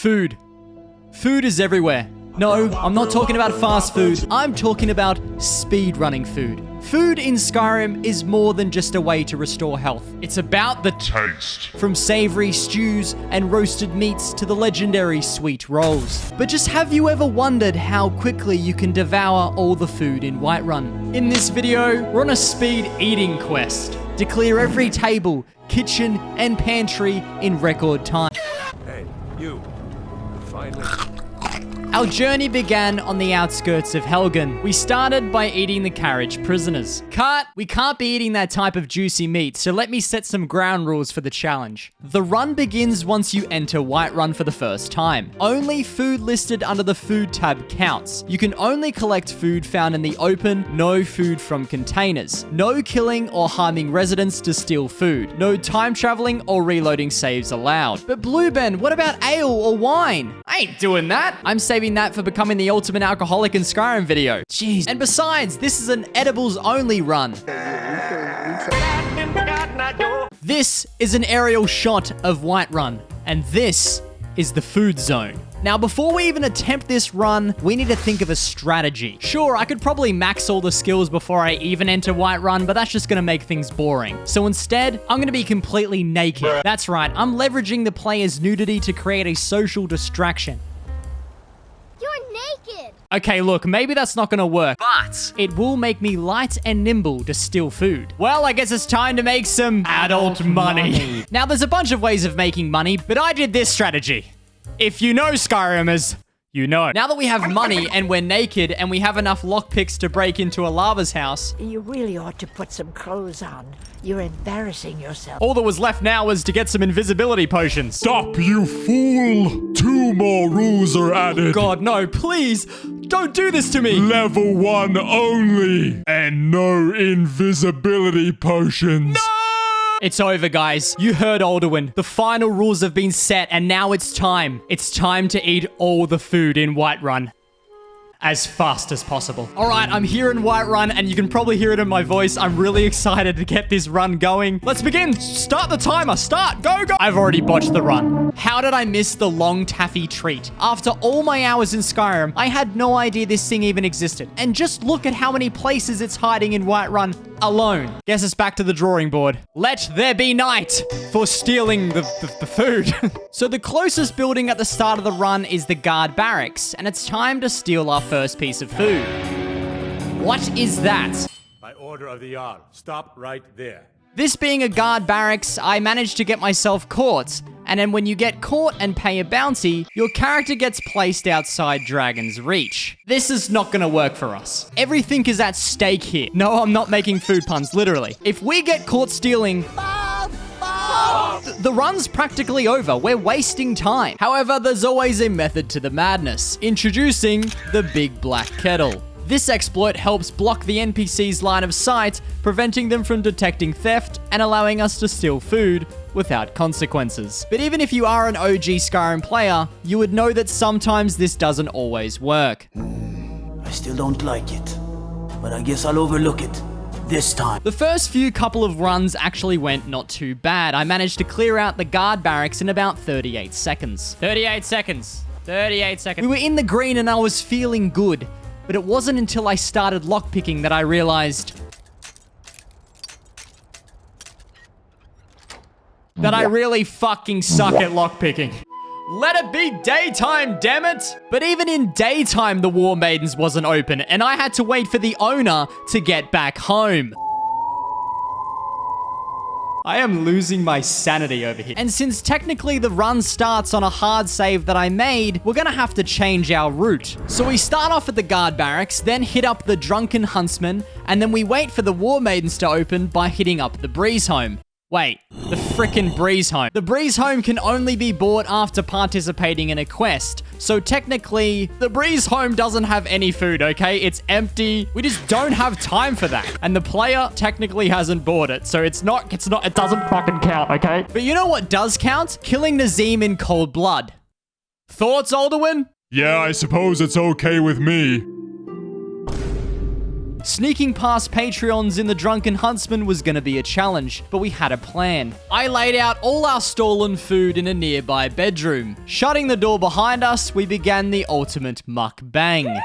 Food. Food is everywhere. No, I'm not talking about fast food. I'm talking about speedrunning food. Food in Skyrim is more than just a way to restore health. It's about the taste. From savory stews and roasted meats to the legendary sweet rolls. But just have you ever wondered how quickly you can devour all the food in Whiterun? In this video, we're on a speed eating quest to clear every table, kitchen, and pantry in record time. Hey, you. Finally. Our journey began on the outskirts of Helgen. We started by eating the carriage prisoners. Cut! We can't be eating that type of juicy meat, so let me set some ground rules for the challenge. The run begins once you enter Whiterun for the first time. Only food listed under the food tab counts. You can only collect food found in the open, no food from containers. No killing or harming residents to steal food. No time traveling or reloading saves allowed. But BlueBen, what about ale or wine? I ain't doing that. I'm saving that for becoming the ultimate alcoholic in Skyrim video. Jeez. And besides, this is an edibles only run. This is an aerial shot of Whiterun, and this is the food zone. Now, before we even attempt this run, we need to think of a strategy. Sure, I could probably max all the skills before I even enter Whiterun, but that's just gonna make things boring. So instead, I'm gonna be completely naked. That's right, I'm leveraging the player's nudity to create a social distraction. You're naked! Okay, look, maybe that's not gonna work, but it will make me light and nimble to steal food. Well, I guess it's time to make some adult money. Now, there's a bunch of ways of making money, but I did this strategy. If you know Skyrimers, you know. Now that we have money and we're naked and we have enough lockpicks to break into a lava's house, You really ought to put some clothes on. You're embarrassing yourself. all that was left now was to get some invisibility potions. Stop, you fool! 2 more rules are added. God, no, please, don't do this to me. Level 1 only. And no invisibility potions. It's over, guys. You heard Alduin. The final rules have been set, and now it's time. It's time to eat all the food in Whiterun as fast as possible. All right, I'm here in Whiterun, and you can probably hear it in my voice. I'm really excited to get this run going. Let's begin. Start the timer. Start. Go, go. I've already botched the run. How did I miss the long taffy treat? After all my hours in Skyrim, I had no idea this thing even existed. And just look at how many places it's hiding in Whiterun alone. Guess it's back to the drawing board. Let there be night for stealing the food. So the closest building at the start of the run is the guard barracks, and it's time to steal our first piece of food. What is that? By order of the Jarl. Stop right there. This being a guard barracks, I managed to get myself caught. And then when you get caught and pay a bounty, your character gets placed outside Dragon's Reach. This is not gonna work for us. Everything is at stake here. No, I'm not making food puns, literally. If we get caught stealing, the run's practically over. We're wasting time. However, there's always a method to the madness. Introducing the Big Black Kettle. This exploit helps block the NPC's line of sight, preventing them from detecting theft and allowing us to steal food without consequences. But even if you are an OG Skyrim player, you would know that sometimes this doesn't always work. I still don't like it, but I guess I'll overlook it this time. The first few couple of runs actually went not too bad. I managed to clear out the guard barracks in about 38 seconds. 38 seconds. 38 seconds. We were in the green and I was feeling good. But it wasn't until I started lockpicking that I realized that I really fucking suck at lockpicking. Let it be daytime, damn it! But even in daytime, the War Maidens wasn't open, and I had to wait for the owner to get back home. I am losing my sanity over here. And since technically the run starts on a hard save that I made, we're gonna have to change our route. So we start off at the guard barracks, then hit up the drunken huntsman, and then we wait for the War Maidens to open by hitting up the breeze home. Wait, the frickin' breeze home. The breeze home can only be bought after participating in a quest. So technically, the breeze home doesn't have any food, okay? It's empty. We just don't have time for that. And the player technically hasn't bought it. So it doesn't fucking count, okay? But you know what does count? Killing Nazim in cold blood. Thoughts, Alduin? Yeah, I suppose it's okay with me. Sneaking past Patreons in the Drunken Huntsman was gonna be a challenge, but we had a plan. I laid out all our stolen food in a nearby bedroom. Shutting the door behind us, we began the ultimate mukbang.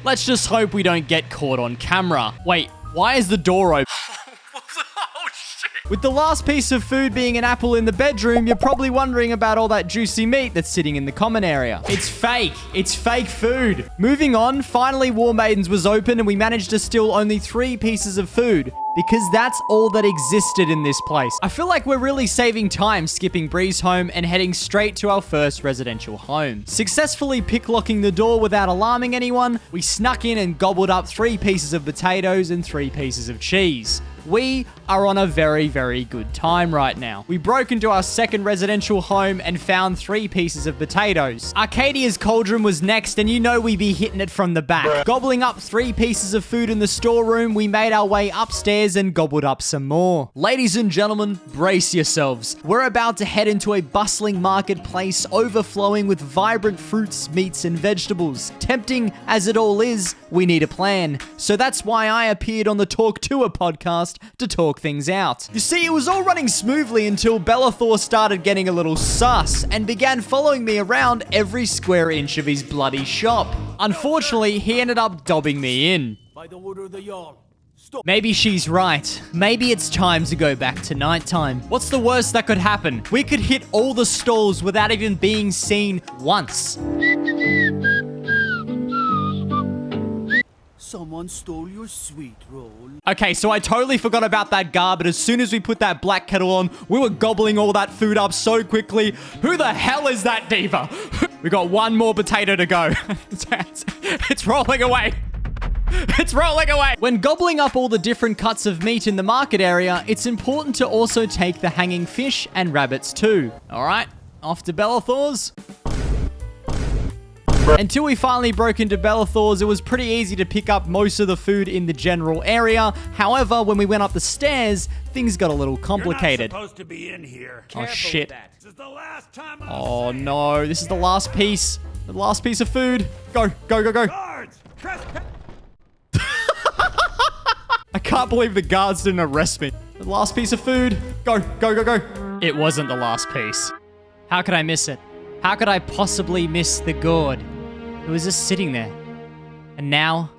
Let's just hope we don't get caught on camera. Wait, why is the door open? With the last piece of food being an apple in the bedroom, you're probably wondering about all that juicy meat that's sitting in the common area. It's fake. It's fake food. Moving on, finally War Maidens was open and we managed to steal only 3 pieces of food because that's all that existed in this place. I feel like we're really saving time skipping Bree's home and heading straight to our first residential home. Successfully picklocking the door without alarming anyone, we snuck in and gobbled up 3 pieces of potatoes and 3 pieces of cheese. We are on a very, very good time right now. We broke into our second residential home and found 3 pieces of potatoes. Arcadia's cauldron was next, and you know we'd be hitting it from the back. Gobbling up 3 pieces of food in the storeroom, we made our way upstairs and gobbled up some more. Ladies and gentlemen, brace yourselves. We're about to head into a bustling marketplace overflowing with vibrant fruits, meats, and vegetables. Tempting as it all is, we need a plan. So that's why I appeared on the Talk Tour podcast to talk things out. You see, it was all running smoothly until Bellathor started getting a little sus and began following me around every square inch of his bloody shop. Unfortunately, he ended up dobbing me in. By the order of the Jarl, stop. Maybe she's right. Maybe it's time to go back to nighttime. What's the worst that could happen? We could hit all the stalls without even being seen once. Someone stole your sweet roll. Okay, so I totally forgot about that guard, but as soon as we put that black kettle on, we were gobbling all that food up so quickly. Who the hell is that diva? We got 1 more potato to go. It's rolling away. It's rolling away. When gobbling up all the different cuts of meat in the market area, it's important to also take the hanging fish and rabbits too. All right, off to Bellathor's. Until we finally broke into Bellathor's, it was pretty easy to pick up most of the food in the general area. However, when we went up the stairs, things got a little complicated. You're not supposed to be in here. Oh, shit. This is the last time Oh, no. This is the last piece. The last piece of food. Go, go, go, go. Guards! Trespass! I can't believe the guards didn't arrest me. The last piece of food. Go, go, go, go. It wasn't the last piece. How could I miss it? How could I possibly miss the gourd? It was just sitting there. And now,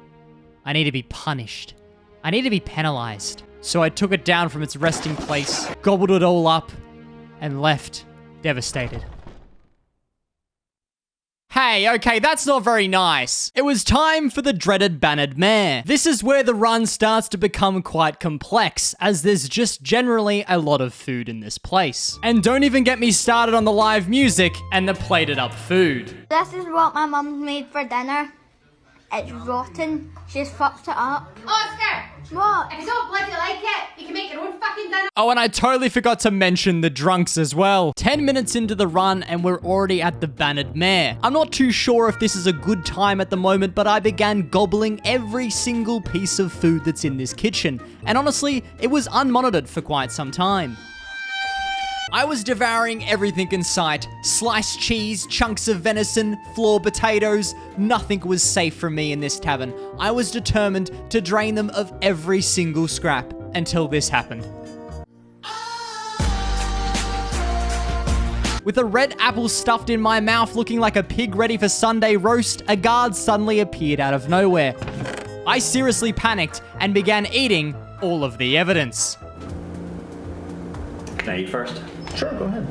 I need to be punished. I need to be penalized. So I took it down from its resting place, gobbled it all up, and left, devastated. Hey, okay, that's not very nice. It was time for the dreaded Bannered Mare. This is where the run starts to become quite complex, as there's just generally a lot of food in this place. And don't even get me started on the live music and the plated up food. This is what my mum made for dinner. It's rotten. She's fucked it up. Oscar! What? If you don't bloody like it, you can make your own fucking dinner. Oh, and I totally forgot to mention the drunks as well. 10 minutes into the run and we're already at the Bannered Mare. I'm not too sure if this is a good time at the moment, but I began gobbling every single piece of food that's in this kitchen. And honestly, it was unmonitored for quite some time. I was devouring everything in sight. Sliced cheese, chunks of venison, floor potatoes. Nothing was safe from me in this tavern. I was determined to drain them of every single scrap until this happened. With a red apple stuffed in my mouth looking like a pig ready for Sunday roast, a guard suddenly appeared out of nowhere. I seriously panicked and began eating all of the evidence. Can I eat first? Sure, go ahead.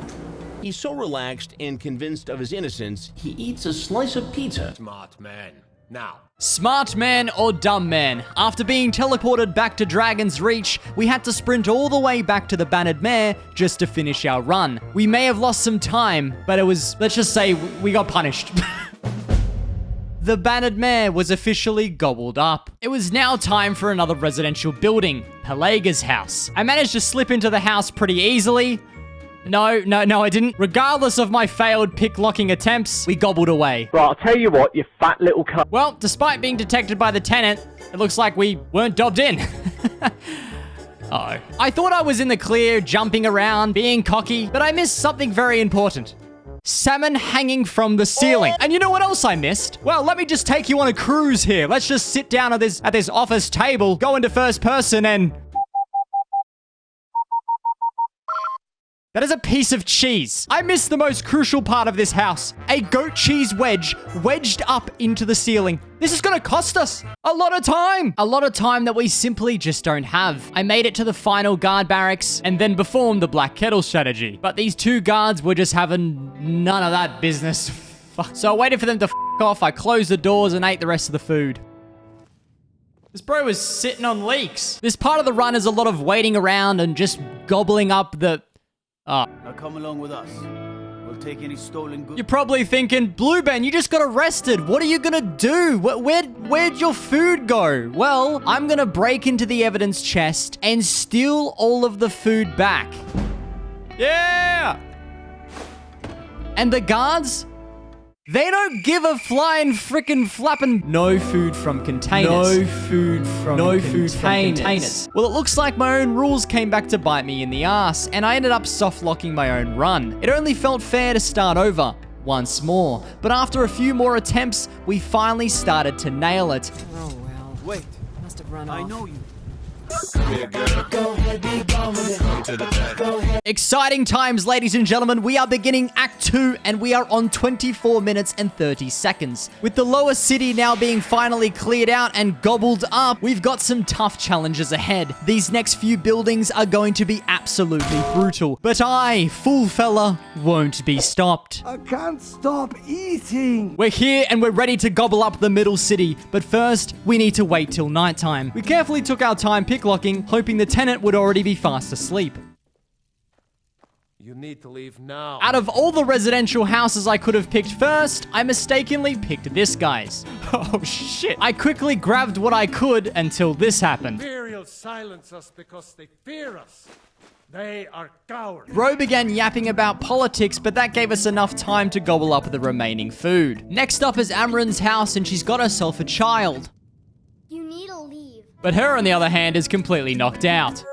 He's so relaxed and convinced of his innocence, he eats a slice of pizza. Smart man. Now. Smart man or dumb man? After being teleported back to Dragon's Reach, we had to sprint all the way back to the Bannered Mare just to finish our run. We may have lost some time, but it was, let's just say, we got punished. The Bannered Mare was officially gobbled up. It was now time for another residential building, Pelaga's house. I managed to slip into the house pretty easily. No, I didn't. Regardless of my failed pick-locking attempts, we gobbled away. Right, I'll tell you what, you fat little cunt. Well, despite being detected by the tenant, it looks like we weren't dobbed in. Uh-oh. I thought I was in the clear, jumping around, being cocky, but I missed something very important. salmon hanging from the ceiling. And you know what else I missed? Well, let me just take you on a cruise here. Let's just sit down at this office table, go into first person, and... That is a piece of cheese. I missed the most crucial part of this house. A goat cheese wedge wedged up into the ceiling. This is gonna cost us a lot of time. A lot of time that we simply just don't have. I made it to the final guard barracks and then performed the black kettle strategy. But these two guards were just having none of that business. So I waited for them to off. I closed the doors and ate the rest of the food. This bro was sitting on leeks. This part of the run is a lot of waiting around and just gobbling up the... Now come along with us. We'll take any stolen goods. You're probably thinking, BlueBen, you just got arrested. What are you gonna do? Where'd your food go? Well, I'm gonna break into the evidence chest and steal all of the food back. Yeah! And the guards? They don't give a flying frickin' flappin'. No food from containers. No food from containers. Well, it looks like my own rules came back to bite me in the ass, and I ended up soft-locking my own run. It only felt fair to start over once more, but after a few more attempts, we finally started to nail it. Oh, well. Wait, Must have run off. I know you. Exciting times, ladies and gentlemen. We are beginning Act 2, and we are on 24 minutes and 30 seconds. With the lower city now being finally cleared out and gobbled up, we've got some tough challenges ahead. These next few buildings are going to be absolutely brutal. But I, fool fella, won't be stopped. I can't stop eating. We're here and we're ready to gobble up the middle city. But first, we need to wait till nighttime. We carefully took our time picklocking, hoping the tenant would already be fast asleep. You need to leave now. Out of all the residential houses I could have picked first, I mistakenly picked this guy's. Oh shit. I quickly grabbed what I could until this happened. Imperials silence us because they fear us. They are cowards. Bro began yapping about politics, but that gave us enough time to gobble up the remaining food. Next up is Amren's house, and she's got herself a child. You need to leave. But her, on the other hand, is completely knocked out.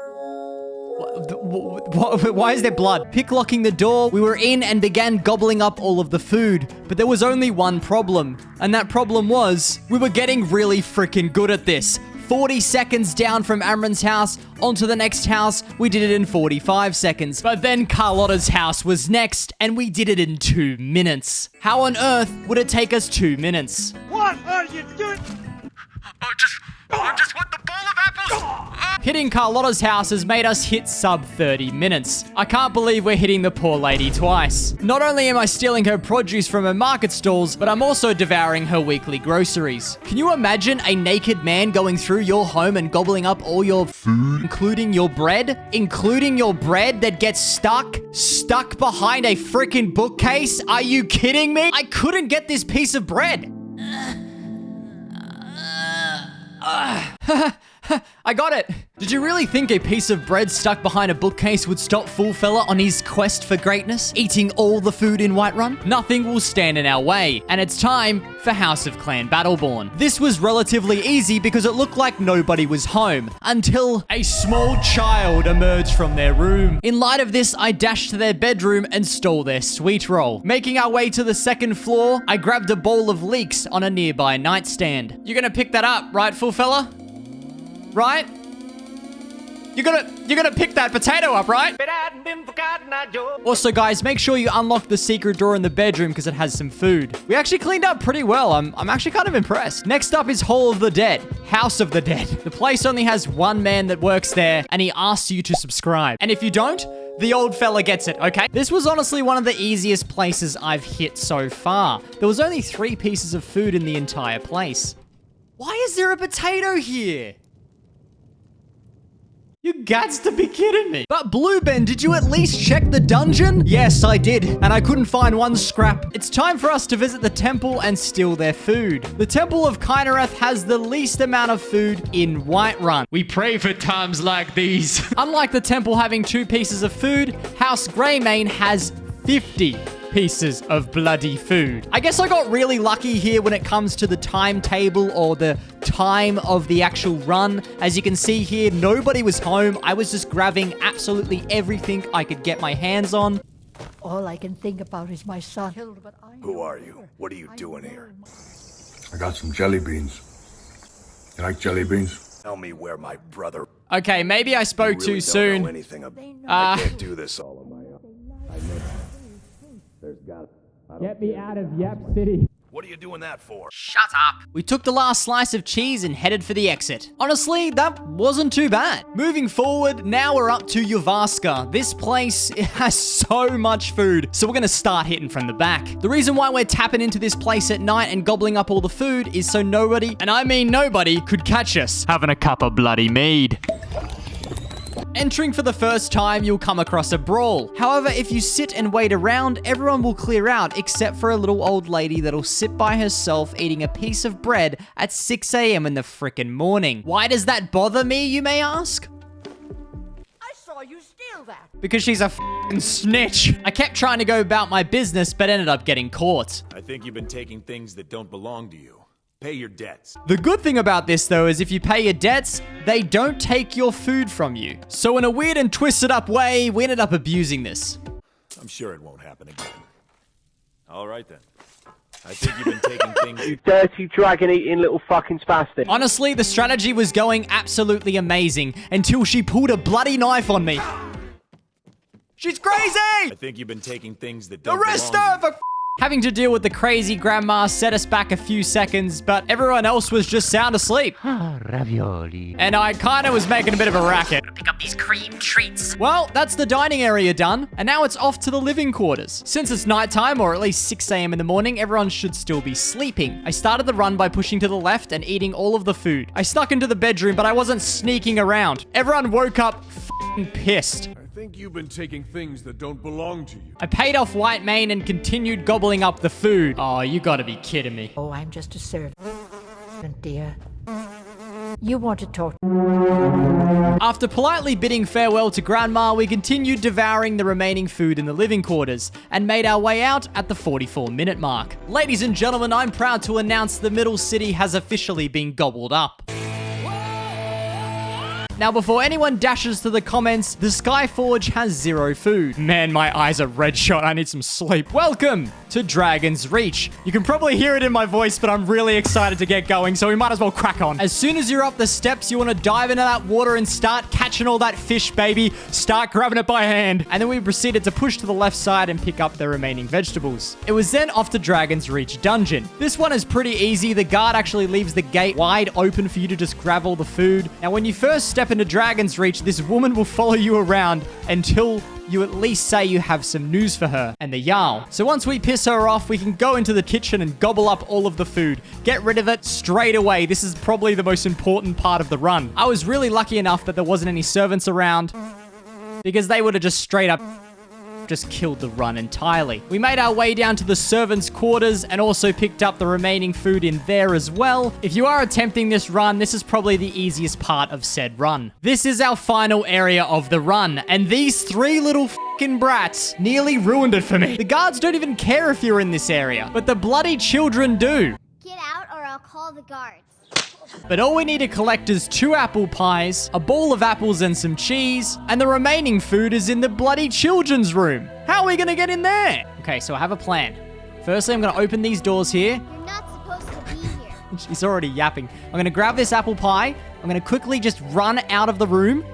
Why is there blood? Picklocking the door, we were in and began gobbling up all of the food. But there was only one problem. And that problem was, we were getting really freaking good at this. 40 seconds down from Amren's house onto the next house, we did it in 45 seconds. But then Carlotta's house was next, and we did it in 2 minutes. How on earth would it take us 2 minutes? What are you doing? I just want the bowl of apples. Hitting Carlotta's house has made us hit sub 30 minutes. I can't believe we're hitting the poor lady twice. Not only am I stealing her produce from her market stalls, but I'm also devouring her weekly groceries. Can you imagine a naked man going through your home and gobbling up all your food, including your bread? Including your bread that gets stuck behind a freaking bookcase? Are you kidding me? I couldn't get this piece of bread. I got it. Did you really think a piece of bread stuck behind a bookcase would stop Fool Fella on his quest for greatness, eating all the food in Whiterun? Nothing will stand in our way, and it's time for House of Clan Battleborn. This was relatively easy because it looked like nobody was home, until a small child emerged from their room. In light of this, I dashed to their bedroom and stole their sweet roll. Making our way to the second floor, I grabbed a bowl of leeks on a nearby nightstand. You're gonna pick that up, right, Fool Fella? Right? You're gonna pick that potato up, right? Also, guys, make sure you unlock the secret door in the bedroom because it has some food. We actually cleaned up pretty well. I'm actually kind of impressed. Next up is Hall of the Dead. House of the Dead. The place only has one man that works there, and he asks you to subscribe. And if you don't, the old fella gets it, okay? This was honestly one of the easiest places I've hit so far. There was only 3 pieces of food in the entire place. Why is there a potato here? You gots to be kidding me. But BlueBen, did you at least check the dungeon? Yes, I did, and I couldn't find one scrap. It's time for us to visit the temple and steal their food. The Temple of Kynareth has the least amount of food in Whiterun. We pray for times like these. Unlike the temple having 2 pieces of food, House Greymane has 50 pieces of bloody food. I guess I got really lucky here when it comes to the timetable or the time of the actual run. As you can see here, nobody was home. I was just grabbing absolutely everything I could get my hands on. All I can think about is my son. Who are you? What are you doing here? I got some jelly beans. You like jelly beans? Tell me where my brother... Okay, maybe I spoke too soon. I can't do this all on my own. I know. There's got... Get me out of Yap City. What are you doing that for? Shut up. We took the last slice of cheese and headed for the exit. Honestly, that wasn't too bad. Moving forward, now we're up to Yavaska. This place, it has so much food, so we're gonna start hitting from the back. The reason why we're tapping into this place at night and gobbling up all the food is so nobody, and I mean nobody, could catch us having a cup of bloody mead. Entering for the first time, you'll come across a brawl. However, if you sit and wait around, everyone will clear out except for a little old lady that'll sit by herself eating a piece of bread at 6 a.m. in the frickin' morning. Why does that bother me, you may ask? I saw you steal that. Because she's a f***ing snitch. I kept trying to go about my business, but ended up getting caught. I think you've been taking things that don't belong to you. Pay your debts. The good thing about this, though, is if you pay your debts, they don't take your food from you. So in a weird and twisted up way, we ended up abusing this. I'm sure it won't happen again. All right, then. I think you've been taking things... You dirty dragon-eating little fucking spastic. Honestly, the strategy was going absolutely amazing until she pulled a bloody knife on me. She's crazy! I think you've been taking things that don't Arrest belong her to you. for having to deal with the crazy grandma set us back a few seconds, but everyone else was just sound asleep. Ravioli. And I kind of was making a bit of a racket. Pick up these cream treats. Well, that's the dining area done, and now it's off to the living quarters. Since it's nighttime, or at least 6 a.m. in the morning, everyone should still be sleeping. I started the run by pushing to the left and eating all of the food. I snuck into the bedroom, but I wasn't sneaking around. Everyone woke up f***ing pissed. I think you've been taking things that don't belong to you. I paid off Whitemane and continued gobbling up the food. Oh, you gotta be kidding me. Oh, I'm just a servant, dear. You want to talk? After politely bidding farewell to Grandma, we continued devouring the remaining food in the living quarters and made our way out at the 44-minute mark. Ladies and gentlemen, I'm proud to announce the middle city has officially been gobbled up. Now, before anyone dashes to the comments, the Skyforge has 0 food. Man, my eyes are red shot. I need some sleep. Welcome to Dragon's Reach. You can probably hear it in my voice, but I'm really excited to get going, so we might as well crack on. As soon as you're up the steps, you want to dive into that water and start catching all that fish, baby. Start grabbing it by hand. And then we proceeded to push to the left side and pick up the remaining vegetables. It was then off to Dragon's Reach Dungeon. This one is pretty easy. The guard actually leaves the gate wide open for you to just grab all the food. Now, when you first step into Dragon's Reach, this woman will follow you around until you at least say you have some news for her and the Jarl. So once we piss her off, we can go into the kitchen and gobble up all of the food. Get rid of it straight away. This is probably the most important part of the run. I was really lucky enough that there wasn't any servants around because they would have just straight up just killed the run entirely. We made our way down to the servants' quarters and also picked up the remaining food in there as well. If you are attempting this run, this is probably the easiest part of said run. This is our final area of the run, and these 3 little f***ing brats nearly ruined it for me. The guards don't even care if you're in this area, but the bloody children do. Get out or I'll call the guards. But all we need to collect is 2 apple pies, a bowl of apples and some cheese, and the remaining food is in the bloody children's room. How are we gonna get in there? Okay, so I have a plan. Firstly, I'm gonna open these doors here. You're not supposed to be here. She's already yapping. I'm gonna grab this apple pie. I'm gonna quickly just run out of the room.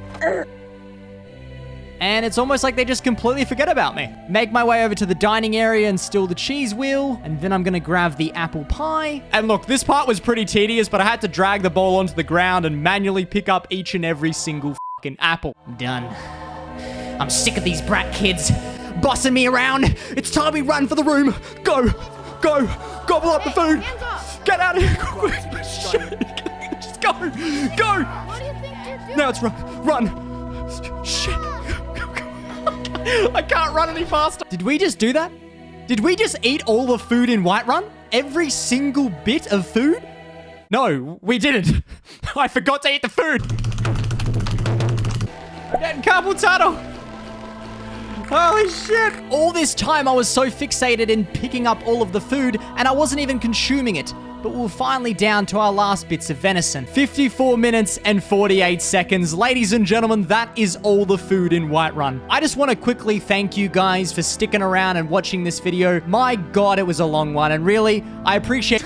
And it's almost like they just completely forget about me. Make my way over to the dining area and steal the cheese wheel. And then I'm gonna grab the apple pie. And look, this part was pretty tedious, but I had to drag the bowl onto the ground and manually pick up each and every single fucking apple. I'm done. I'm sick of these brat kids bossing me around. It's time we run for the room. Go, go, gobble up the food. Hands off. Get out of here. Shit. Just go, go. What do you think you're doing? Now it's run. Shit. I can't run any faster. Did we just do that? Did we just eat all the food in Whiterun? Every single bit of food? No, we didn't. I forgot to eat the food. I'm getting carpal tunnel. Holy shit! All this time I was so fixated in picking up all of the food and I wasn't even consuming it. But we're finally down to our last bits of venison. 54 minutes and 48 seconds. Ladies and gentlemen, that is all the food in Whiterun. I just want to quickly thank you guys for sticking around and watching this video. My God, it was a long one. And really, I appreciate...